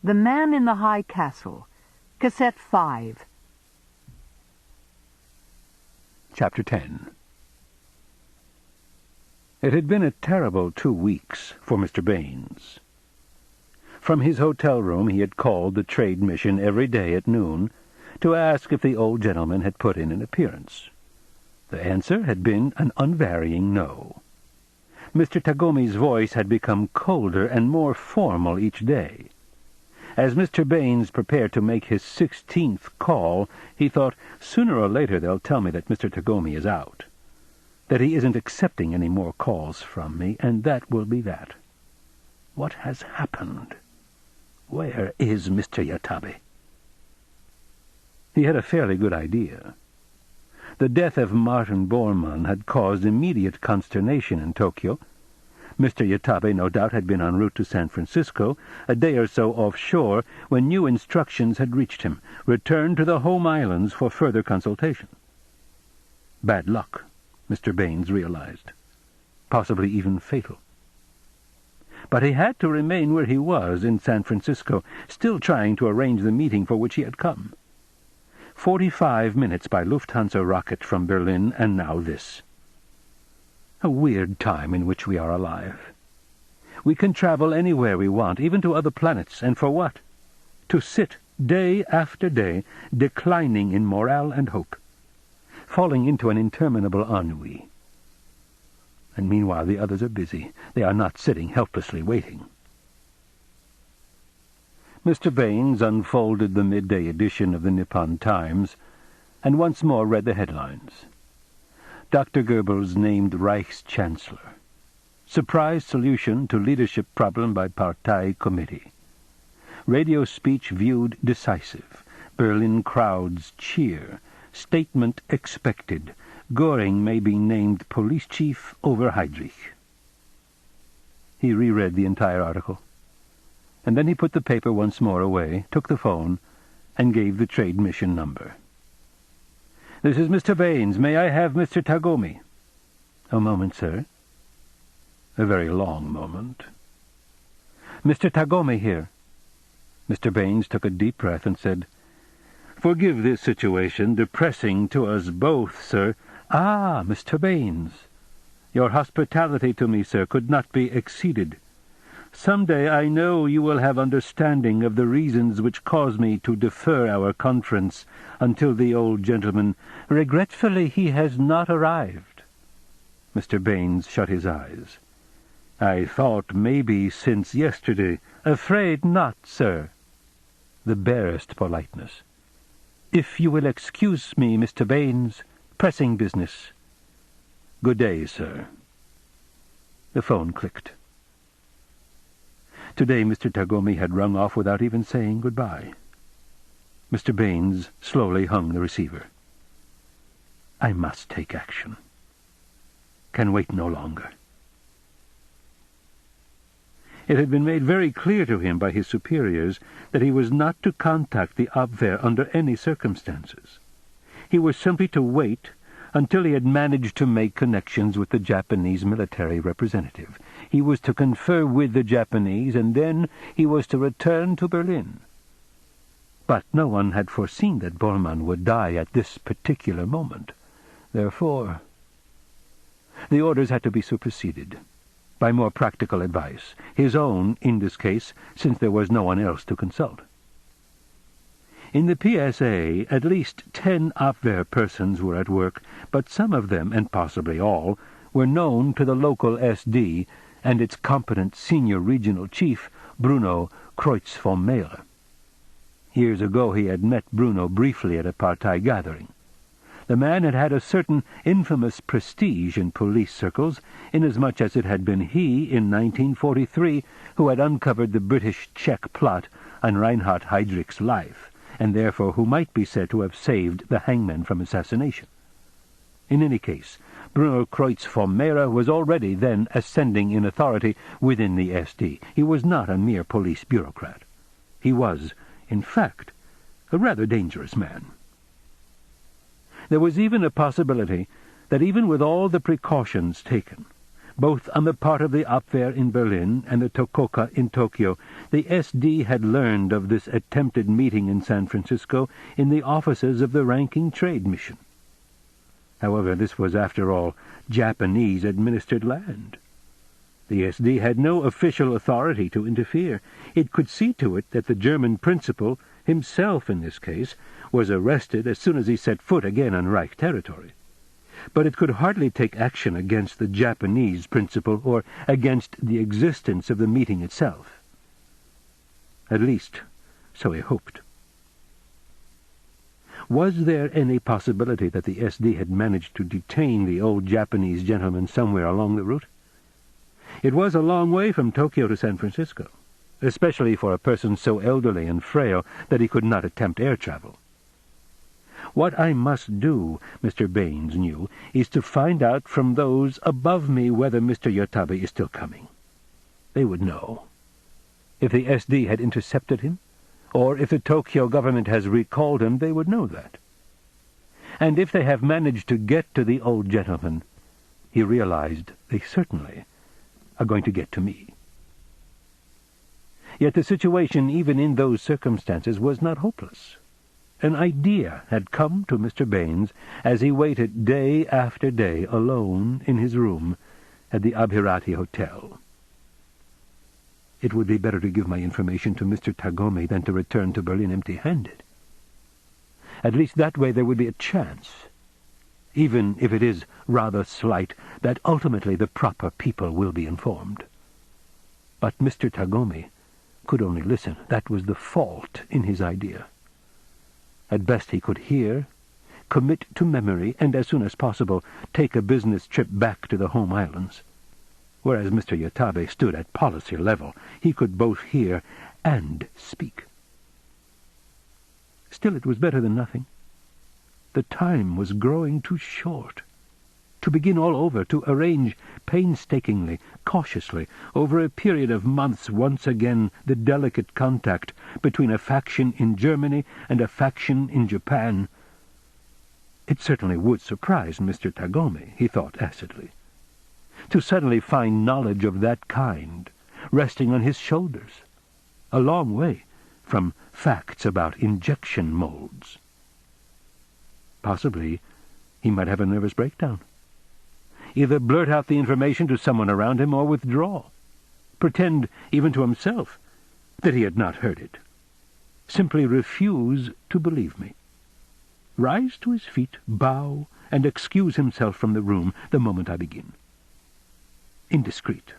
The Man in the High Castle, Cassette 5. Chapter 10. It had been a terrible 2 weeks for Mr. Baines. From his hotel room he had called the trade mission every day at noon to ask if the old gentleman had put in an appearance. The answer had been an unvarying no. Mr. Tagomi's voice had become colder and more formal each day. As Mr. Baines prepared to make his 16th call, he thought, sooner or later they'll tell me that Mr. Tagomi is out, that he isn't accepting any more calls from me, and that will be that. What has happened? Where is Mr. Yatabe? He had a fairly good idea. The death of Martin Bormann had caused immediate consternation in Tokyo. Mr. Yatabe no doubt had been en route to San Francisco, a day or so offshore, when new instructions had reached him, return to the home islands for further consultation. Bad luck, Mr. Baines realized. Possibly even fatal. But he had to remain where he was in San Francisco, still trying to arrange the meeting for which he had come. 45 minutes by Lufthansa rocket from Berlin, and now this. A weird time in which we are alive. We can travel anywhere we want, even to other planets, and for what? To sit, day after day, declining in morale and hope, falling into an interminable ennui. And meanwhile the others are busy. They are not sitting helplessly waiting. Mr. Baines unfolded the midday edition of the Nippon Times, and once more read the headlines. Dr. Goebbels named Reichs-Chancellor. Surprise solution to leadership problem by Partei Committee. Radio speech viewed decisive. Berlin crowds cheer. Statement expected. Göring may be named police chief over Heydrich. He reread the entire article, and then he put the paper once more away, took the phone, and gave the trade mission number. "This is Mr. Baines. May I have Mr. Tagomi?" "A moment, sir." A very long moment. "Mr. Tagomi here." Mr. Baines took a deep breath and said, "Forgive this situation, depressing to us both, sir." "Ah, Mr. Baines. Your hospitality to me, sir, could not be exceeded. Some day I know you will have understanding of the reasons which cause me to defer our conference until the old gentleman. Regretfully, he has not arrived." Mr. Baines shut his eyes. "I thought maybe since yesterday." "Afraid not, sir." The barest politeness. "If you will excuse me, Mr. Baines, pressing business." "Good day, sir." The phone clicked. Today Mr. Tagomi had rung off without even saying goodbye. Mr. Baines slowly hung the receiver. "I must take action. Can wait no longer." It had been made very clear to him by his superiors that he was not to contact the Abwehr under any circumstances. He was simply to wait until he had managed to make connections with the Japanese military representative. He was to confer with the Japanese, and then he was to return to Berlin. But no one had foreseen that Bormann would die at this particular moment. Therefore, the orders had to be superseded by more practical advice, his own in this case, since there was no one else to consult. In the PSA, at least 10 Abwehr persons were at work, but some of them, and possibly all, were known to the local SD and its competent senior regional chief, Bruno Kreutz von Mehler. Years ago he had met Bruno briefly at a Partei gathering. The man had had a certain infamous prestige in police circles, inasmuch as it had been he, in 1943, who had uncovered the British-Czech plot on Reinhard Heydrich's life, and therefore who might be said to have saved the hangman from assassination. In any case, Bruno Kreutz von Mehler was already then ascending in authority within the SD. He was not a mere police bureaucrat. He was, in fact, a rather dangerous man. There was even a possibility that even with all the precautions taken, Both on the part of the Abwehr in Berlin and the Tokoka in Tokyo, the SD had learned of this attempted meeting in San Francisco in the offices of the ranking trade mission. However, this was, after all, Japanese-administered land. The SD had no official authority to interfere. It could see to it that the German principal, himself in this case, was arrested as soon as he set foot again on Reich territory. But it could hardly take action against the Japanese principal or against the existence of the meeting itself. At least, so he hoped. Was there any possibility that the SD had managed to detain the old Japanese gentleman somewhere along the route? It was a long way from Tokyo to San Francisco, especially for a person so elderly and frail that he could not attempt air travel. What I must do, Mr. Baines knew, is to find out from those above me whether Mr. Yotabe is still coming. They would know. If the SD had intercepted him, or if the Tokyo government has recalled him, they would know that. And if they have managed to get to the old gentleman, he realized they certainly are going to get to me. Yet the situation, even in those circumstances, was not hopeless. An idea had come to Mr. Baines as he waited day after day alone in his room at the Abhirati Hotel. It would be better to give my information to Mr. Tagomi than to return to Berlin empty-handed. At least that way there would be a chance, even if it is rather slight, that ultimately the proper people will be informed. But Mr. Tagomi could only listen. That was the fault in his idea. At best he could hear, commit to memory, and as soon as possible take a business trip back to the home islands. Whereas Mr. Yotabe stood at policy level. He could both hear and speak. Still, it was better than nothing. The time was growing too short. To begin all over, to arrange painstakingly, cautiously, over a period of months once again the delicate contact between a faction in Germany and a faction in Japan. It certainly would surprise Mr. Tagomi, he thought acidly, to suddenly find knowledge of that kind resting on his shoulders, a long way from facts about injection molds. Possibly he might have a nervous breakdown. Either blurt out the information to someone around him or withdraw. Pretend, even to himself, that he had not heard it. Simply refuse to believe me. Rise to his feet, bow, and excuse himself from the room the moment I begin. Indiscreet.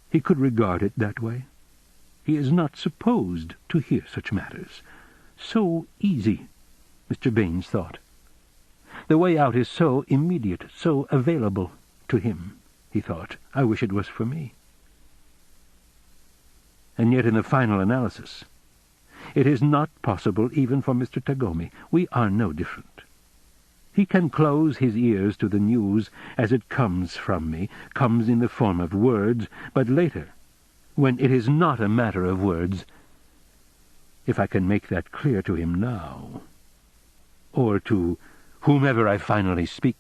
He could regard it that way. He is not supposed to hear such matters. So easy, Mr. Baines thought. The way out is so immediate, so available to him, he thought. I wish it was for me. And yet in the final analysis, it is not possible even for Mr. Tagomi. We are no different. He can close his ears to the news as it comes from me, comes in the form of words, but later, when it is not a matter of words, if I can make that clear to him now, or to whomever I finally speak.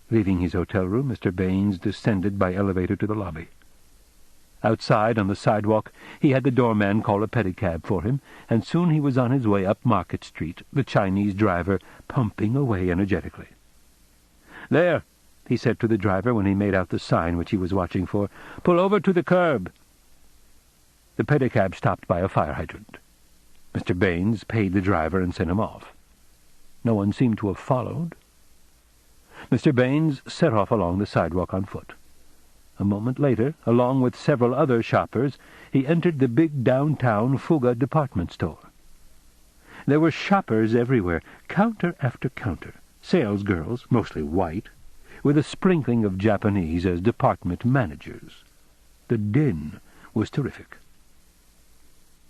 Leaving his hotel room, Mr. Baines descended by elevator to the lobby. Outside, on the sidewalk, he had the doorman call a pedicab for him, and soon he was on his way up Market Street, the Chinese driver pumping away energetically. "There," he said to the driver when he made out the sign which he was watching for. "Pull over to the curb." The pedicab stopped by a fire hydrant. Mr. Baines paid the driver and sent him off. No one seemed to have followed. Mr. Baines set off along the sidewalk on foot. A moment later, along with several other shoppers, he entered the big downtown Fuga department store. There were shoppers everywhere, counter after counter, salesgirls, mostly white, with a sprinkling of Japanese as department managers. The din was terrific.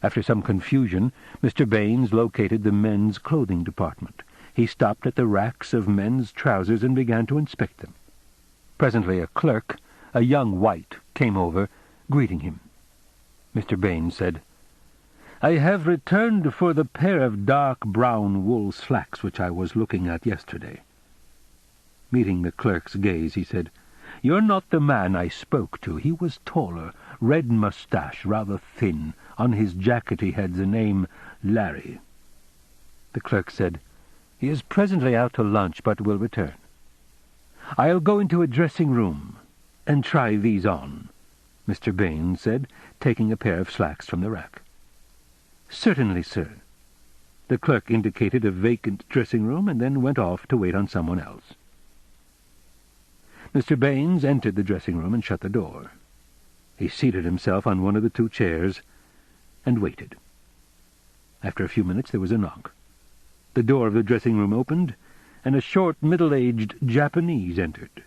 After some confusion, Mr. Baines located the men's clothing department. He stopped at the racks of men's trousers and began to inspect them. Presently a clerk, a young white, came over, greeting him. Mr. Baines said, "I have returned for the pair of dark brown wool slacks which I was looking at yesterday." Meeting the clerk's gaze, he said, "You're not the man I spoke to. He was taller, red moustache, rather thin. On his jacket he had the name Larry." The clerk said, "He is presently out to lunch, but will return. I'll go into a dressing-room and try these on," Mr. Baines said, taking a pair of slacks from the rack. "Certainly, sir." The clerk indicated a vacant dressing-room and then went off to wait on someone else. Mr. Baines entered the dressing-room and shut the door. He seated himself on one of the two chairs and waited. After a few minutes there was a knock. The door of the dressing-room opened, and a short, middle-aged Japanese entered.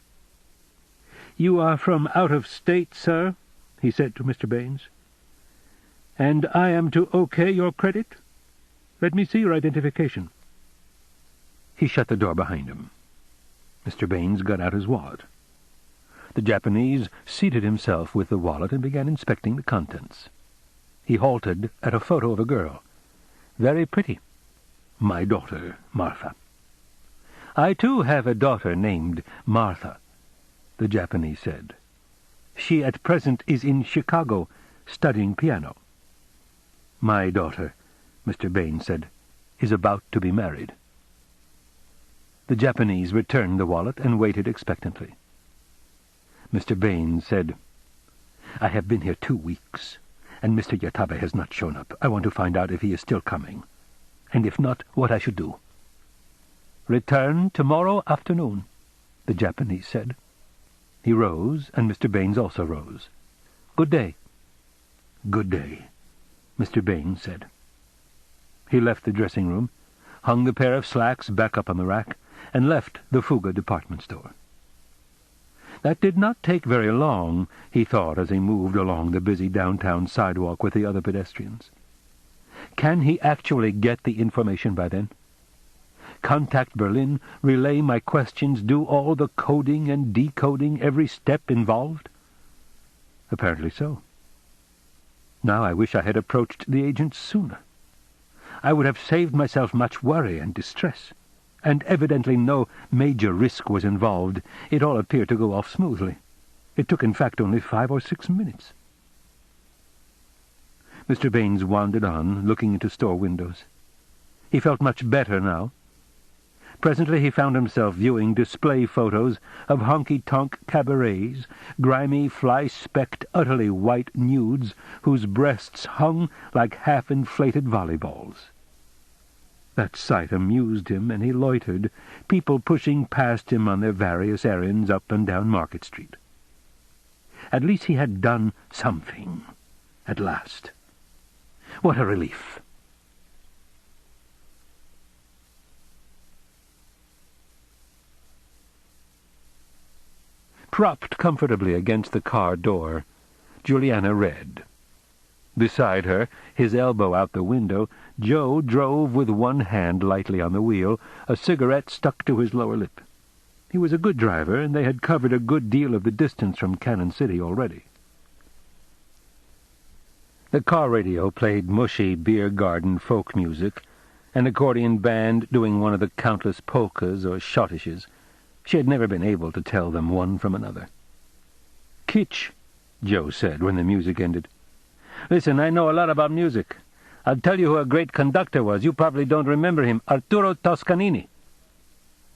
"You are from out of state, sir?" he said to Mr. Baines. "And I am to OK your credit? Let me see your identification." He shut the door behind him. Mr. Baines got out his wallet. The Japanese seated himself with the wallet and began inspecting the contents. He halted at a photo of a girl. "Very pretty. My daughter, Martha." "I, too, have a daughter named Martha," the Japanese said. "She at present is in Chicago, studying piano." "My daughter," Mr. Baines said, "is about to be married." The Japanese returned the wallet and waited expectantly. Mr. Baines said, "I have been here 2 weeks, and Mr. Yatabe has not shown up. I want to find out if he is still coming, and if not, what I should do." "Return tomorrow afternoon," the Japanese said. He rose, and Mr. Baines also rose. "Good day." "Good day," Mr. Baines said. He left the dressing-room, hung the pair of slacks back up on the rack, and left the Fuga department store. That did not take very long, he thought, as he moved along the busy downtown sidewalk with the other pedestrians. Can he actually get the information by then? Contact Berlin, relay my questions, do all the coding and decoding, every step involved? Apparently so. Now I wish I had approached the agents sooner. I would have saved myself much worry and distress. And evidently no major risk was involved. It all appeared to go off smoothly. It took, in fact, only 5 or 6 minutes. Mr. Baines wandered on, looking into store windows. He felt much better now. Presently he found himself viewing display photos of honky-tonk cabarets, grimy, fly-specked, utterly white nudes whose breasts hung like half-inflated volleyballs. That sight amused him, and he loitered, people pushing past him on their various errands up and down Market Street. At least he had done something, at last. What a relief! Propped comfortably against the car door, Juliana read. Beside her, his elbow out the window, Joe drove with one hand lightly on the wheel, a cigarette stuck to his lower lip. He was a good driver, and they had covered a good deal of the distance from Cannon City already. The car radio played mushy beer garden folk music, an accordion band doing one of the countless polkas or schottisches. She had never been able to tell them one from another. "Kitsch," Joe said when the music ended. "Listen, I know a lot about music. I'll tell you who a great conductor was. You probably don't remember him. Arturo Toscanini."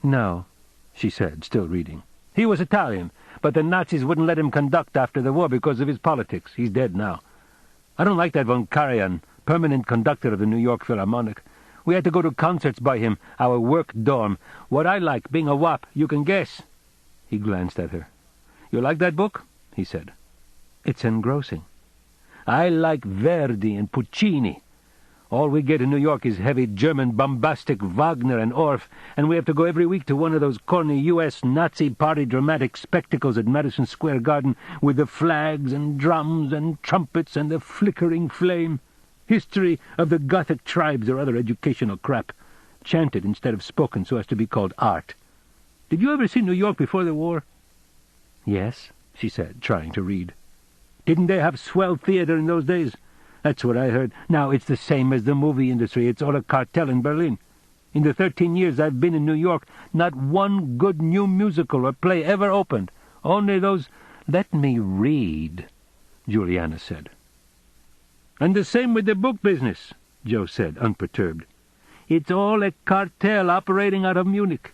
"No," she said, still reading. "He was Italian, but the Nazis wouldn't let him conduct after the war because of his politics. He's dead now. I don't like that von Karajan, permanent conductor of the New York Philharmonic. We had to go to concerts by him, our work dorm. What I like, being a wop, you can guess." He glanced at her. "You like that book?" he said. "It's engrossing." "I like Verdi and Puccini. All we get in New York is heavy German bombastic Wagner and Orff, and we have to go every week to one of those corny U.S. Nazi Party dramatic spectacles at Madison Square Garden with the flags and drums and trumpets and the flickering flame. History of the Gothic tribes or other educational crap, chanted instead of spoken so as to be called art. Did you ever see New York before the war?" "Yes," she said, trying to read. "Didn't they have swell theater in those days? That's what I heard. Now it's the same as the movie industry. It's all a cartel in Berlin. In the 13 years I've been in New York, not one good new musical or play ever opened. Only those—" "Let me read," Juliana said. "And the same with the book business," Joe said, unperturbed. "It's all a cartel operating out of Munich.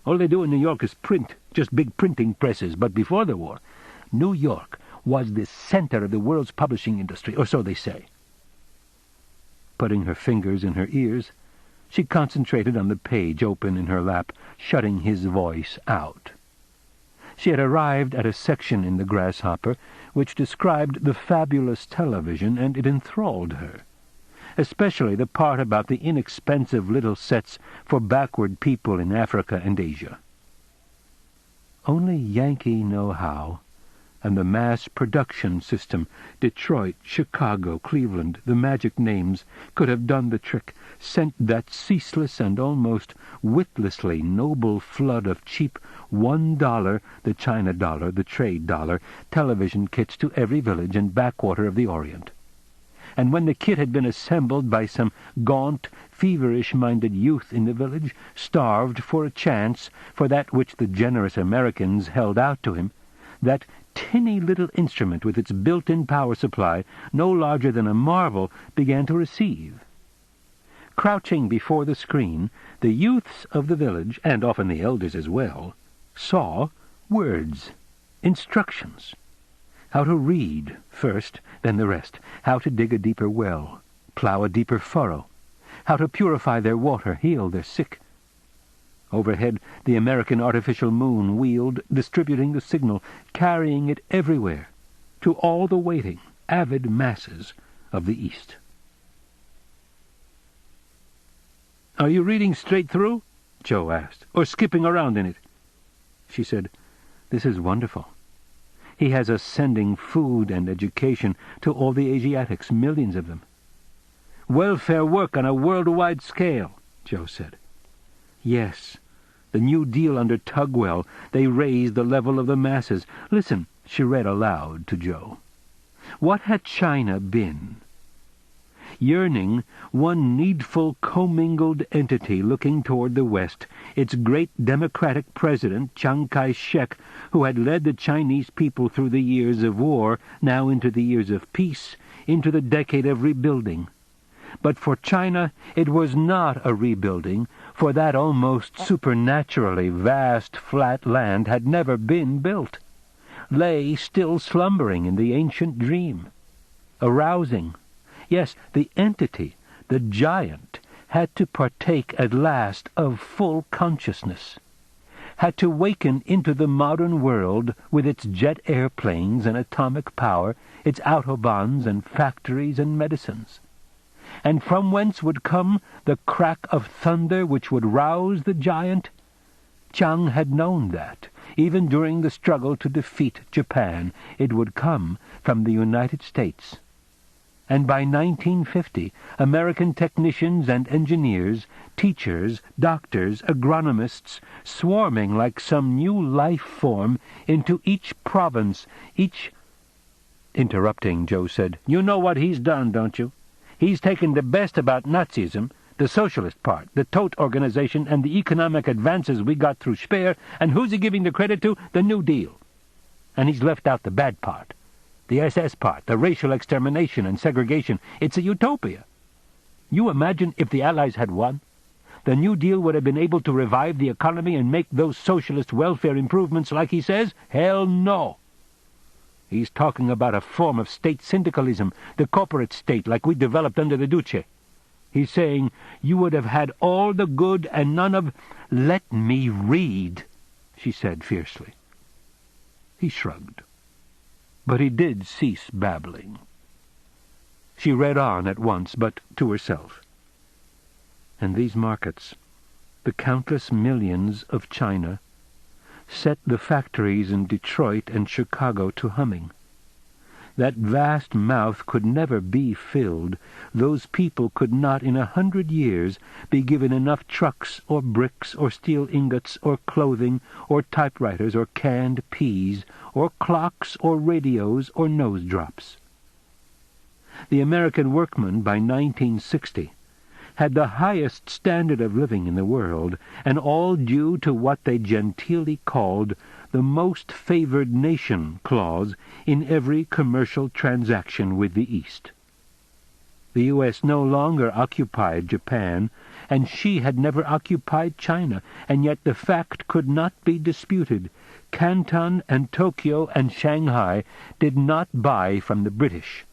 All they do in New York is print, just big printing presses. But before the war, New York was the center of the world's publishing industry, or so they say." Putting her fingers in her ears, she concentrated on the page open in her lap, shutting his voice out. She had arrived at a section in the Grasshopper which described the fabulous television, and it enthralled her, especially the part about the inexpensive little sets for backward people in Africa and Asia. Only Yankee know-how and the mass production system, Detroit, Chicago, Cleveland, the magic names, could have done the trick, sent that ceaseless and almost witlessly noble flood of cheap $1, the China dollar, the trade dollar, television kits to every village and backwater of the Orient. And when the kit had been assembled by some gaunt, feverish-minded youth in the village, starved for a chance for that which the generous Americans held out to him, that tinny little instrument with its built-in power supply, no larger than a marble, began to receive. Crouching before the screen, the youths of the village, and often the elders as well, saw words, instructions. How to read first, then the rest. How to dig a deeper well, plough a deeper furrow. How to purify their water, heal their sick. Overhead, the American artificial moon wheeled, distributing the signal, carrying it everywhere, to all the waiting, avid masses of the East. "Are you reading straight through?" Joe asked, "or skipping around in it?" She said, "This is wonderful. He has us sending food and education to all the Asiatics, millions of them." "Welfare work on a worldwide scale," Joe said. "Yes, the New Deal under Tugwell. They raised the level of the masses. Listen," she read aloud to Joe. "What had China been? Yearning, one needful commingled entity looking toward the West, its great democratic president, Chiang Kai-shek, who had led the Chinese people through the years of war, now into the years of peace, into the decade of rebuilding. But for China it was not a rebuilding, for that almost supernaturally vast flat land had never been built, lay still slumbering in the ancient dream. Arousing, yes, the entity, the giant, had to partake at last of full consciousness, had to waken into the modern world with its jet airplanes and atomic power, its autobahns and factories and medicines. And from whence would come the crack of thunder which would rouse the giant? Chiang had known that, even during the struggle to defeat Japan, it would come from the United States. And by 1950, American technicians and engineers, teachers, doctors, agronomists, swarming like some new life form into each province, each— Interrupting, Joe said, "You know what he's done, don't you? He's taken the best about Nazism, the socialist part, the Todt organization, and the economic advances we got through Speer, and who's he giving the credit to? The New Deal. And he's left out the bad part, the SS part, the racial extermination and segregation. It's a utopia. You imagine if the Allies had won? The New Deal would have been able to revive the economy and make those socialist welfare improvements like he says? Hell no! He's talking about a form of state syndicalism, the corporate state like we developed under the Duce. He's saying you would have had all the good and none of— Let me read, she said fiercely. He shrugged. But he did cease babbling. She read on at once, but to herself. And these markets, the countless millions of China, set the factories in Detroit and Chicago to humming. That vast mouth could never be filled. Those people could not in 100 years be given enough trucks or bricks or steel ingots or clothing or typewriters or canned peas or clocks or radios or nose drops. The American workman by 1960 had the highest standard of living in the world, and all due to what they genteelly called the most favored nation clause in every commercial transaction with the East. The U.S. no longer occupied Japan, and she had never occupied China, and yet the fact could not be disputed. Canton and Tokyo and Shanghai did not buy from the British.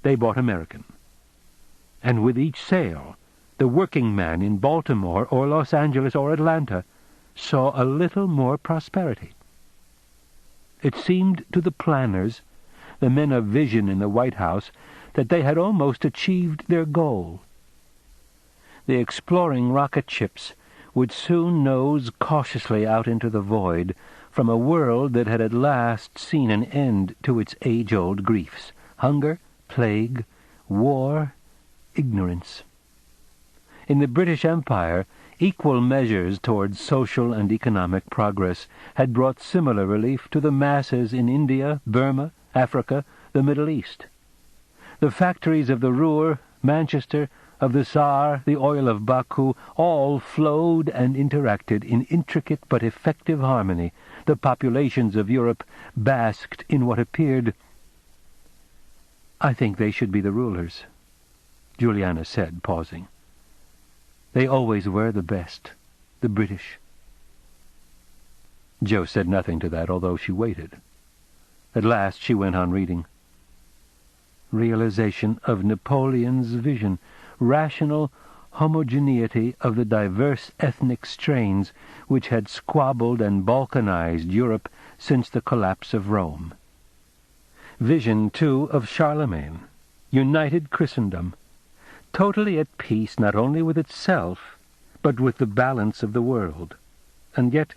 They bought American. And with each sale, the working man in Baltimore or Los Angeles or Atlanta saw a little more prosperity. It seemed to the planners, the men of vision in the White House, that they had almost achieved their goal. The exploring rocket ships would soon nose cautiously out into the void from a world that had at last seen an end to its age-old griefs: hunger, plague, war, ignorance. In the British Empire, equal measures towards social and economic progress had brought similar relief to the masses in India, Burma, Africa, the Middle East. The factories of the Ruhr, Manchester, of the Saar, the oil of Baku, all flowed and interacted in intricate but effective harmony. The populations of Europe basked in what appeared... "I think they should be the rulers," Juliana said, pausing. "They always were the best, the British." Joe said nothing to that, although she waited. At last she went on reading. Realization of Napoleon's vision, rational homogeneity of the diverse ethnic strains which had squabbled and balkanized Europe since the collapse of Rome. Vision, too, of Charlemagne, united Christendom, totally at peace not only with itself, but with the balance of the world. And yet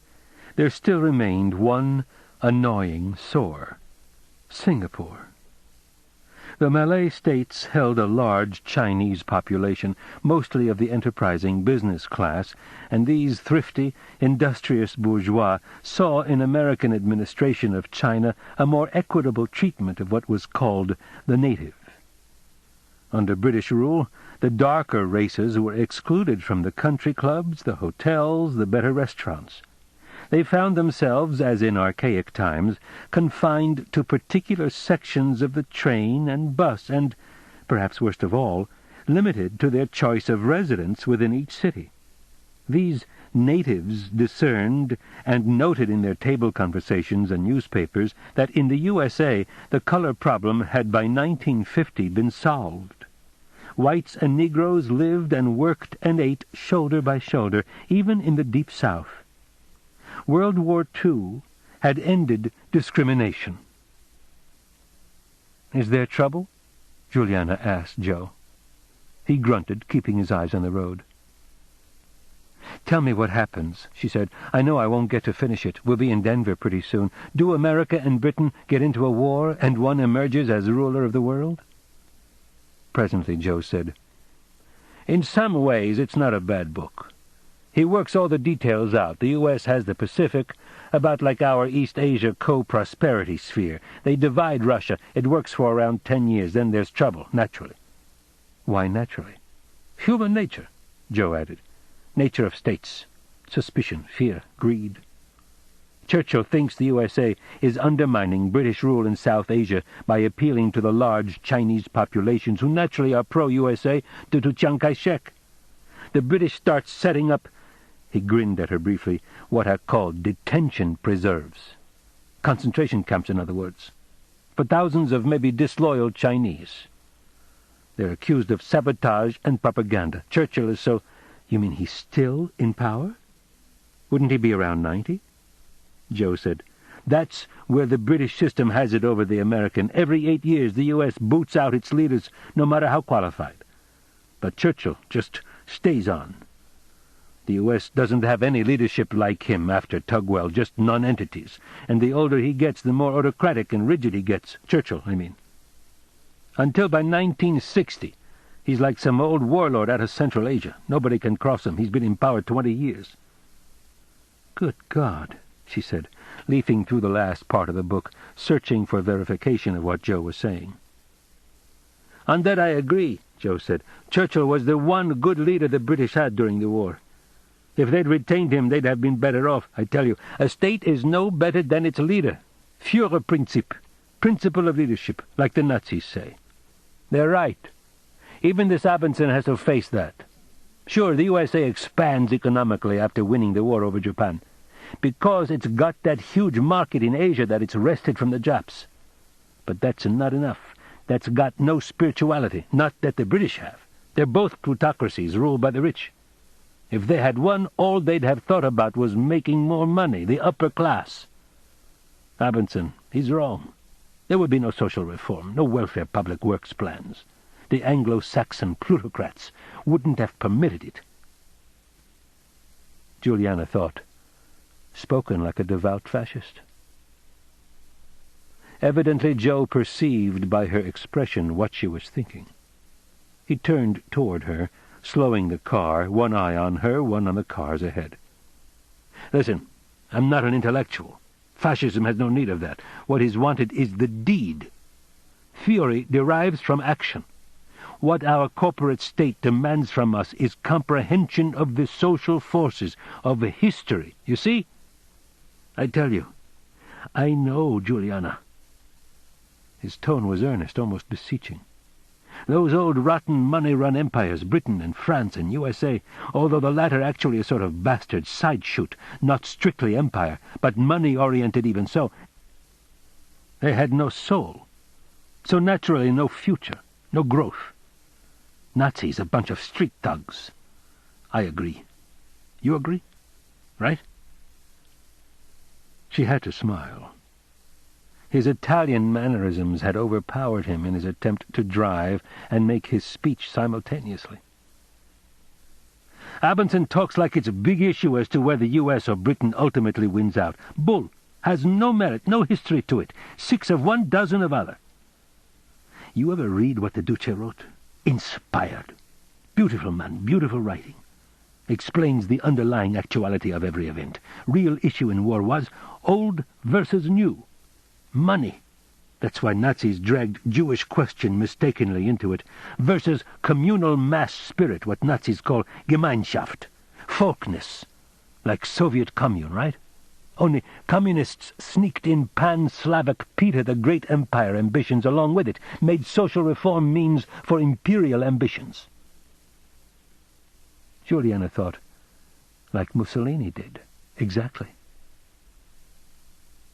there still remained one annoying sore: Singapore. The Malay states held a large Chinese population, mostly of the enterprising business class, and these thrifty, industrious bourgeois saw in American administration of China a more equitable treatment of what was called the native. Under British rule, the darker races were excluded from the country clubs, the hotels, the better restaurants. They found themselves, as in archaic times, confined to particular sections of the train and bus, and, perhaps worst of all, limited to their choice of residence within each city. These natives discerned and noted in their table conversations and newspapers that in the USA the color problem had by 1950 been solved. Whites and Negroes lived and worked and ate shoulder by shoulder, even in the Deep South. World War II had ended discrimination. "Is there trouble?" Juliana asked Joe. He grunted, keeping his eyes on the road. "Tell me what happens," she said. "I know I won't get to finish it. We'll be in Denver pretty soon. Do America and Britain get into a war, and one emerges as ruler of the world?" Presently Joe said, "In some ways it's not a bad book. He works all the details out. The U.S. has the Pacific, about like our East Asia co-prosperity sphere. They divide Russia. It works for around 10 years. Then there's trouble, naturally." "Why naturally?" "Human nature," Joe added. "Nature of states. Suspicion, fear, greed. Churchill thinks the USA is undermining British rule in South Asia by appealing to the large Chinese populations who naturally are pro-USA due to Chiang Kai-shek. The British start setting up..." He grinned at her briefly. "What are called detention preserves. Concentration camps, in other words. For thousands of maybe disloyal Chinese. They're accused of sabotage and propaganda. Churchill is so..." "You mean he's still in power? Wouldn't he be around 90? Joe said, "That's where the British system has it over the American. Every 8 years the U.S. boots out its leaders, no matter how qualified. But Churchill just stays on. The U.S. doesn't have any leadership like him after Tugwell, just non-entities. And the older he gets, the more autocratic and rigid he gets. Churchill, I mean. Until by 1960, he's like some old warlord out of Central Asia. Nobody can cross him. He's been in power 20 years. "Good God," she said, leafing through the last part of the book, searching for verification of what Joe was saying. "On that I agree," Joe said. "Churchill was the one good leader the British had during the war. If they'd retained him, they'd have been better off, I tell you. A state is no better than its leader. Führerprinzip, principle of leadership, like the Nazis say. They're right. Even this Abinson has to face that. Sure, the USA expands economically after winning the war over Japan, because it's got that huge market in Asia that it's wrested from the Japs. But that's not enough. That's got no spirituality, not that the British have. They're both plutocracies ruled by the rich. If they had won, all they'd have thought about was making more money, the upper class. Abinson, he's wrong. There would be no social reform, no welfare public works plans. The Anglo-Saxon plutocrats wouldn't have permitted it." Juliana thought, spoken like a devout fascist. Evidently Joe perceived by her expression what she was thinking. He turned toward her, slowing the car, one eye on her, one on the cars ahead. "Listen, I'm not an intellectual. Fascism has no need of that. What is wanted is the deed. Fury derives from action. What our corporate state demands from us is comprehension of the social forces of history. You see? I tell you, I know, Juliana." His tone was earnest, almost beseeching. "Those old rotten money-run empires, Britain and France and USA, although the latter actually a sort of bastard side-shoot, not strictly empire, but money-oriented even so, they had no soul, so naturally no future, no growth. Nazis, a bunch of street thugs. I agree. You agree? Right?" She had to smile. His Italian mannerisms had overpowered him in his attempt to drive and make his speech simultaneously. "Abinson talks like it's a big issue as to whether U.S. or Britain ultimately wins out. Bull. Has no merit, no history to it. 6 of 1 dozen of other. You ever read what the Duce wrote? Inspired. Beautiful man, beautiful writing. Explains the underlying actuality of every event. Real issue in war was old versus new. Money. That's why Nazis dragged Jewish question mistakenly into it. Versus communal mass spirit, what Nazis call Gemeinschaft. Folkness. Like Soviet commune, right? Only communists sneaked in pan-Slavic Peter the Great Empire ambitions along with it, made social reform means for imperial ambitions." Juliana thought, like Mussolini did. Exactly.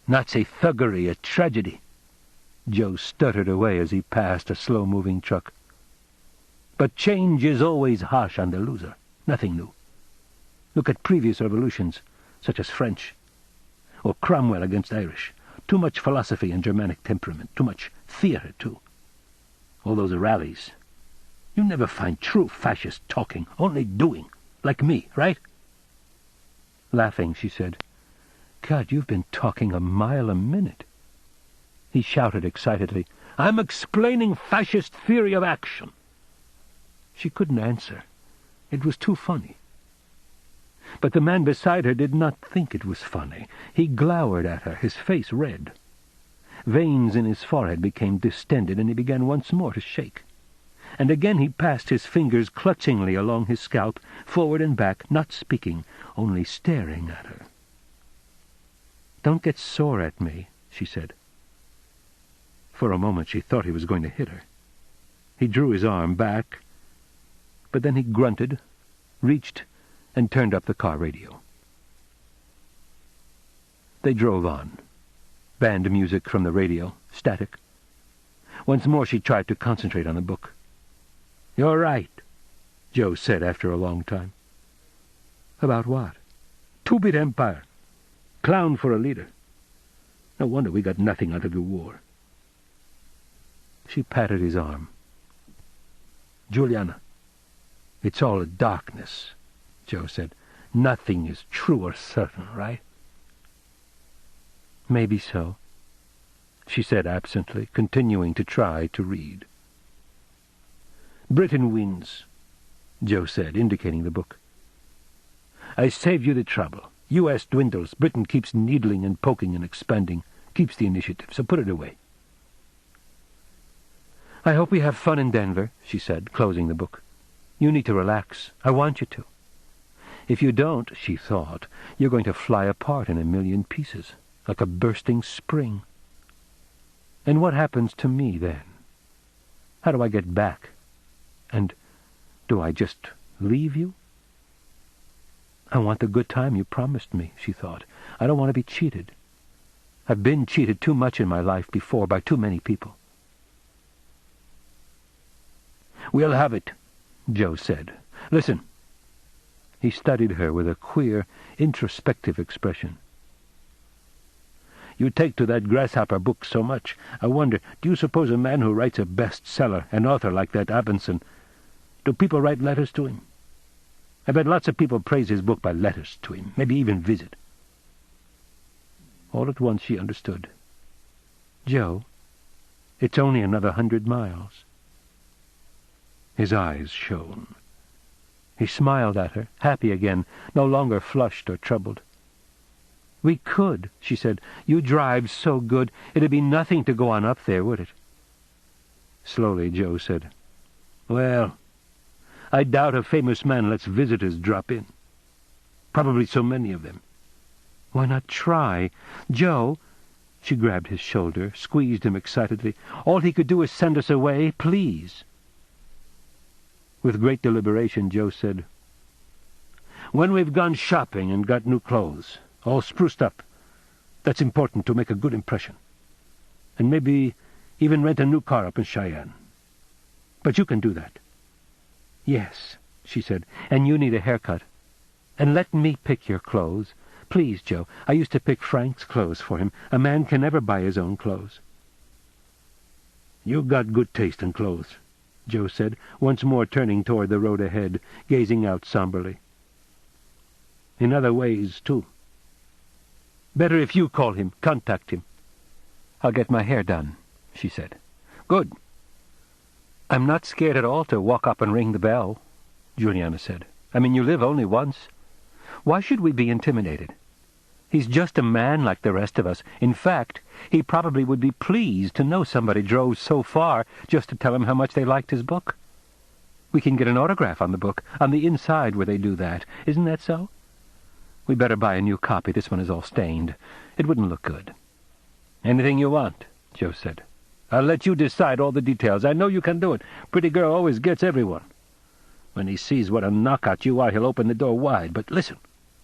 "Nazi thuggery, a tragedy." Joe stuttered away as he passed a slow-moving truck. "But change is always harsh on the loser. Nothing new. Look at previous revolutions, such as French. Or Cromwell against Irish. Too much philosophy and Germanic temperament. Too much theatre, too. All those rallies. You never find true fascist talking, only doing. Like me, right?" Laughing, she said, "God, you've been talking a mile a minute." He shouted excitedly, "I'm explaining fascist theory of action." She couldn't answer. It was too funny. But the man beside her did not think it was funny. He glowered at her, his face red. Veins in his forehead became distended, and he began once more to shake. And again he passed his fingers clutchingly along his scalp, forward and back, not speaking, only staring at her. "Don't get sore at me," she said. For a moment she thought he was going to hit her. He drew his arm back, but then he grunted, reached, and turned up the car radio. They drove on. Band music from the radio, static. Once more she tried to concentrate on the book. "You're right," Joe said after a long time. "About what?" "Two-bit empire. Clown for a leader. No wonder we got nothing out of the war." She patted his arm. "Juliana, it's all darkness," Joe said. "Nothing is true or certain, right?" "Maybe so," she said absently, continuing to try to read. "Britain wins," Joe said, indicating the book. "I saved you the trouble. U.S. dwindles. Britain keeps needling and poking and expanding, keeps the initiative, so put it away." "I hope we have fun in Denver," she said, closing the book. "You need to relax. I want you to. If you don't," she thought, "you're going to fly apart in a million pieces, like a bursting spring. And what happens to me then? How do I get back? And do I just leave you? I want the good time you promised me," she thought. "I don't want to be cheated. I've been cheated too much in my life before by too many people." "We'll have it," Joe said. "Listen." He studied her with a queer, introspective expression. "You take to that grasshopper book so much. I wonder, do you suppose a man who writes a bestseller, an author like that Abinson, do people write letters to him? I bet lots of people praise his book by letters to him, maybe even visit." All at once she understood. "Joe, it's only another 100 miles. His eyes shone. He smiled at her, happy again, no longer flushed or troubled. "We could," she said. "You drive so good. It'd be nothing to go on up there, would it?" Slowly Joe said, "Well, I doubt a famous man lets visitors drop in. Probably so many of them." "Why not try? Joe," she grabbed his shoulder, squeezed him excitedly. "All he could do is send us away, please." With great deliberation, Joe said, "When we've gone shopping and got new clothes, all spruced up, that's important to make a good impression. And maybe even rent a new car up in Cheyenne. But you can do that." "Yes," she said, "and you need a haircut. And let me pick your clothes. Please, Joe, I used to pick Frank's clothes for him. A man can never buy his own clothes." "You got good taste in clothes," Joe said, once more turning toward the road ahead, gazing out somberly. "In other ways, too. Better if you call him, contact him." "I'll get my hair done," she said. "Good." "I'm not scared at all to walk up and ring the bell," Juliana said. "I mean, you live only once. Why should we be intimidated? He's just a man like the rest of us. In fact, he probably would be pleased to know somebody drove so far just to tell him how much they liked his book. We can get an autograph on the book, on the inside where they do that. Isn't that so? We better buy a new copy. This one is all stained. It wouldn't look good." "Anything you want," Joe said. "I'll let you decide all the details. I know you can do it. Pretty girl always gets everyone. When he sees what a knockout you are, he'll open the door wide. But listen,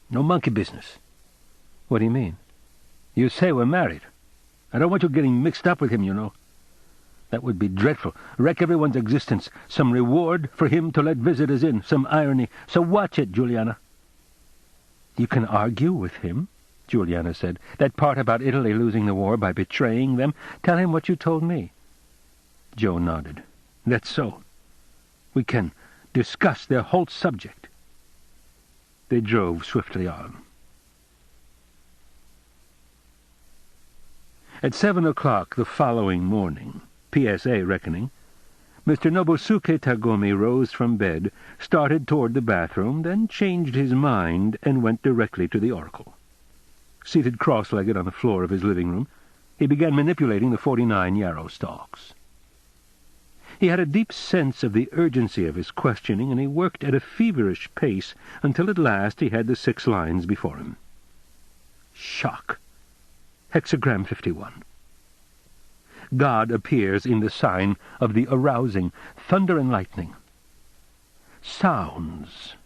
no monkey business." "What do you mean?" "You say we're married. I don't want you getting mixed up with him, you know. That would be dreadful. Wreck everyone's existence. Some reward for him to let visitors in. Some irony. So watch it, Juliana." "You can argue with him," Juliana said. "That part about Italy losing the war by betraying them. Tell him what you told me." Joe nodded. "That's so. We can discuss their whole subject." They drove swiftly on. At 7 o'clock the following morning, PSA reckoning, Mr. Nobusuke Tagomi rose from bed, started toward the bathroom, then changed his mind and went directly to the Oracle. Seated cross-legged on the floor of his living room, he began manipulating the 49 yarrow stalks. He had a deep sense of the urgency of his questioning, and he worked at a feverish pace until at last he had the 6 lines before him. Shock. Hexagram 51. God appears in the sign of the arousing, thunder and lightning. Sounds.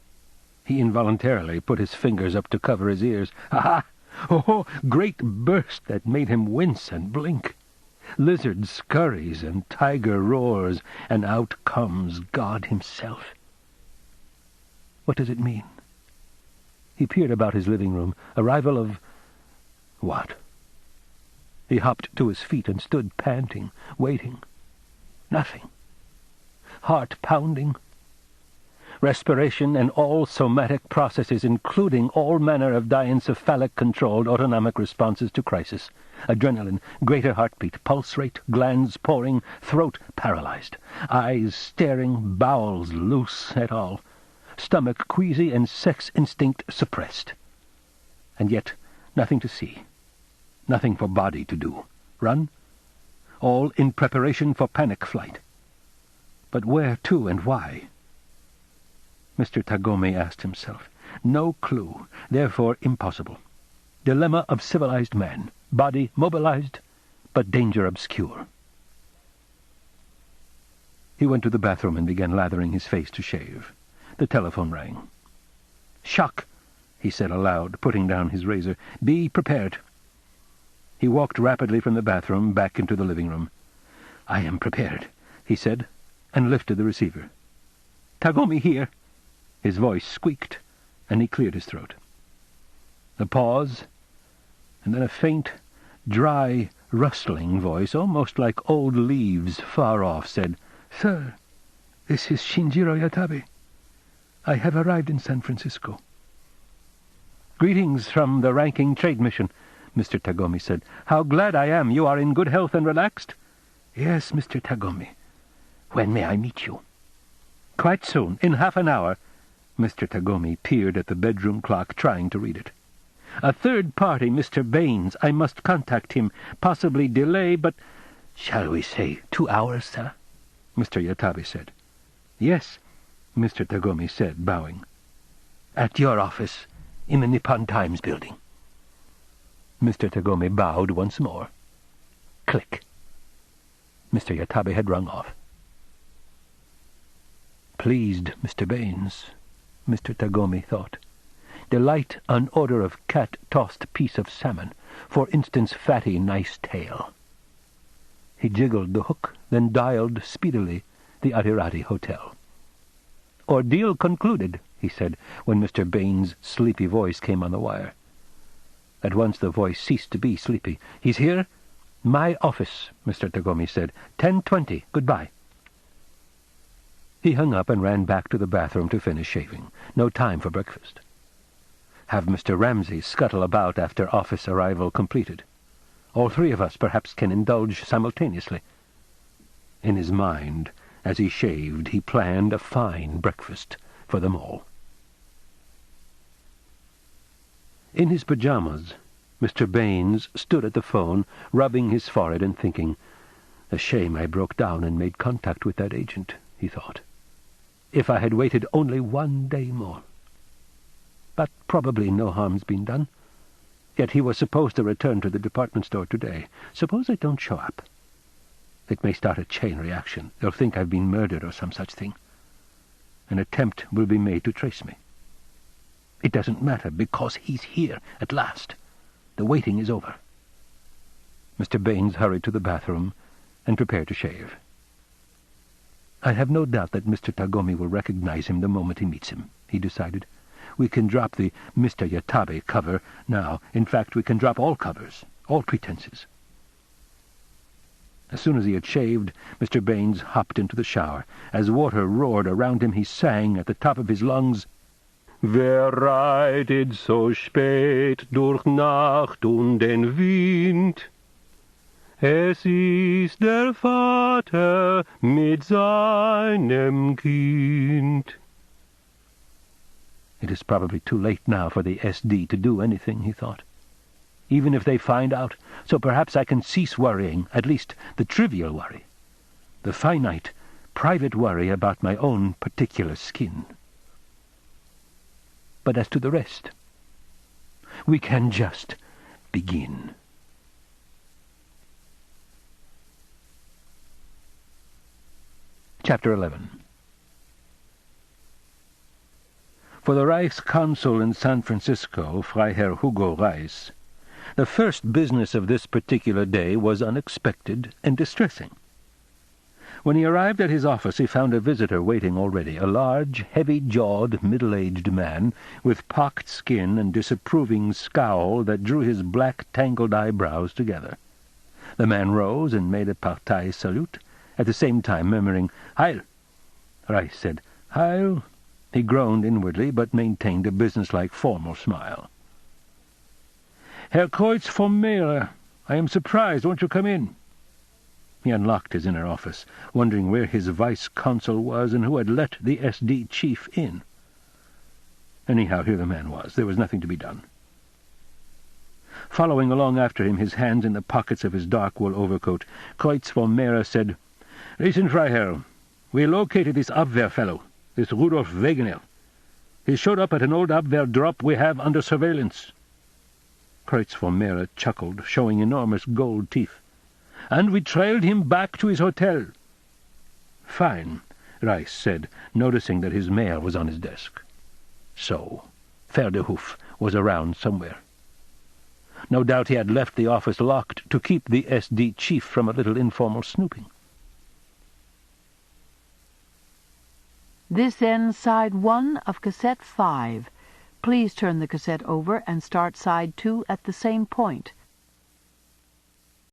He involuntarily put his fingers up to cover his ears. Ha! Oh, great burst that made him wince and blink. Lizard scurries and tiger roars, and out comes God himself. What does it mean? He peered about his living room. Arrival of what? He hopped to his feet and stood panting, waiting. Nothing. Heart pounding. Respiration and all somatic processes, including all manner of diencephalic-controlled autonomic responses to crisis. Adrenaline, greater heartbeat, pulse rate, glands pouring, throat paralyzed, eyes staring, bowels loose et al., stomach queasy and sex instinct suppressed. And yet nothing to see. Nothing for body to do. Run? All in preparation for panic flight. But where to and why? Mr. Tagomi asked himself. No clue, therefore impossible. Dilemma of civilized man. Body mobilized, but danger obscure. He went to the bathroom and began lathering his face to shave. The telephone rang. "Shock," he said aloud, putting down his razor. "Be prepared." He walked rapidly from the bathroom back into the living room. "I am prepared," he said, and lifted the receiver. "Tagomi here." His voice squeaked, and he cleared his throat. A pause, and then a faint, dry, rustling voice, almost like old leaves far off, said, "Sir, this is Shinjiro Yatabe. I have arrived in San Francisco." "Greetings from the ranking trade mission," Mr. Tagomi said. "How glad I am you are in good health and relaxed." "Yes, Mr. Tagomi. When may I meet you?" "Quite soon, in half an hour." Mr. Tagomi peered at the bedroom clock, trying to read it. "A third party, Mr. Baines. I must contact him, possibly delay, but—" "Shall we say 2 hours, sir?" Mr. Yatabe said. "Yes," Mr. Tagomi said, bowing. "At your office, in the Nippon Times building." Mr. Tagomi bowed once more. Click. Mr. Yatabe had rung off. Pleased Mr. Baines, Mr. Tagomi thought. Delight an order of cat-tossed piece of salmon, for instance fatty nice tail. He jiggled the hook, then dialed speedily the Arirati Hotel. "Ordeal concluded," he said, when Mr. Baines' sleepy voice came on the wire. At once the voice ceased to be sleepy. "He's here?" "My office," Mr. Tagomi said. 10:20. Goodbye." He hung up and ran back to the bathroom to finish shaving. No time for breakfast. Have Mr. Ramsay scuttle about after office arrival completed. All three of us perhaps can indulge simultaneously. In his mind, as he shaved, he planned a fine breakfast for them all. In his pajamas, Mr. Baines stood at the phone, rubbing his forehead and thinking, "A shame I broke down and made contact with that agent," he thought. "If I had waited only 1 day more. But probably no harm's been done. Yet he was supposed to return to the department store today. Suppose I don't show up? It may start a chain reaction. They'll think I've been murdered or some such thing. An attempt will be made to trace me. It doesn't matter, because he's here at last. The waiting is over." Mr. Baines hurried to the bathroom and prepared to shave. "I have no doubt that Mr. Tagomi will recognize him the moment he meets him," he decided. "We can drop the Mr. Yatabe cover now. In fact, we can drop all covers, all pretenses." As soon as he had shaved, Mr. Baines hopped into the shower. As water roared around him, he sang at the top of his lungs, "Wer reitet so spät durch Nacht und den Wind? Es ist der Vater mit seinem Kind." It is probably too late now for the SD to do anything, he thought. Even if they find out, so perhaps I can cease worrying, at least the trivial worry. The finite, private worry about my own particular skin. But as to the rest, we can just begin. Chapter 11. For the Reichsconsul in San Francisco, Freiherr Hugo Reis, the first business of this particular day was unexpected and distressing. When he arrived at his office, he found a visitor waiting already, a large, heavy-jawed, middle-aged man, with pocked skin and disapproving scowl that drew his black, tangled eyebrows together. The man rose and made a partai salute, at the same time murmuring, "Heil!" Reis said, "Heil!" He groaned inwardly, but maintained a businesslike, formal smile. "Herr Kreutz vom Meere, I am surprised. Won't you come in?" He unlocked his inner office, wondering where his vice-consul was and who had let the SD chief in. Anyhow, here the man was. There was nothing to be done. Following along after him, his hands in the pockets of his dark wool overcoat, Kreutz vom Meere said, "Listen, Freiherr, We located this Abwehr fellow, this Rudolf Wegener. He showed up at an old Abwehr drop we have under surveillance." Kreutz von Meere chuckled, showing enormous gold teeth. "And we trailed him back to his hotel." "Fine," Reiss said, noticing that his mail was on his desk. So, Verderhoof was around somewhere. No doubt he had left the office locked to keep the SD chief from a little informal snooping. This ends side 1 of cassette 5. Please turn the cassette over and start side 2 at the same point.